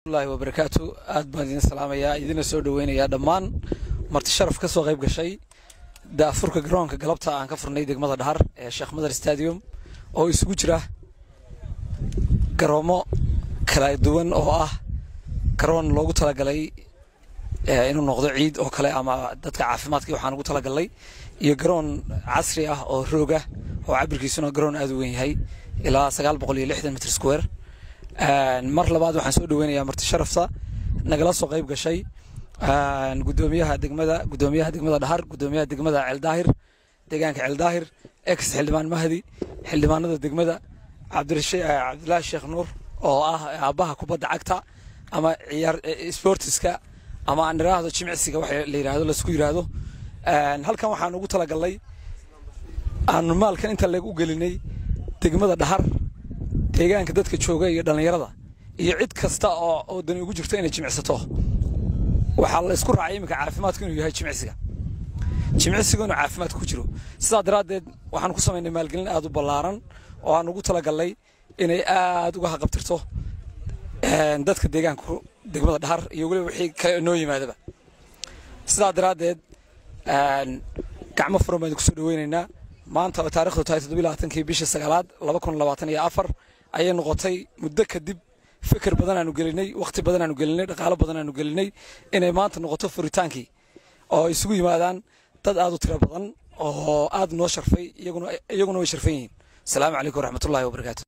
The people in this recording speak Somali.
الله وبركاته أدبان السلام يا إذن سود وين يا دمان مرتشرف كسو غيب قشي دا فرق جرون كقلبتها عن كفر نيدك مدى دهر الشيخ مدى الاستاديوم أو يسوجره كرامة كلا دوان أو كرون لوجو تلا جلي إنه نقضي عيد أو كلا أما دتك عافمات كي وحنا قلت جلي يجرون عصري أو روجة أو عبر كيسونا جرون أدوين هاي إلى سجال بقولي لحد متر سكوير مر لبعض وحن سود وين يا مرتشرفصا نجلس وغيب قشي قدوميها دقمة دهر قدوميها دقمة عالداهر دقانك عالداهر إكس حلمان مهدي حلمان هذا دقمة عبد الله الشيخ نور أو أباها كوبا عكتا أما عيار سبورتسكا أما أن راه هذا شمع السكا وحي اللي راه هذا السكوير هذا هل كان وحنا نقول تلا قال لي أن المال كان أنت اللي قول لي دقمة دهر deegaanka dadka jooga iyo dhalinyarada iyo cid kasta oo dan ugu jirto inay jimicsato waxa la isku raacay imika caafimaadku inuu yahay jimicsiga inuu caafimaad ku jiro sidaa daraadeed waxaan ku sameynay maalgelin aad u ballaaran oo aan ugu talagalay inay aad uga haqabtirto dadka deegaanka degmada Dhahar iyo waliba wixii kale noo yimaadaba sidaa daraadeed gacmo furan ku soo dhaweynaynaa maanta taariikhdu tahay 27 bishii 9aad 2024 ayay noqotay muddo kadib fikir badan aanu gelinay waqti badan aanu gelinay dhaqaale badan aanu gelinay inay maanta noqoto furitaankii oo isugu yimaadaan dad aad u tiro badan oo aad noo sharfay iyaguna way sharfan yihiin. Assalaamu calaykum waraxmatullaahi wabarakaatuh.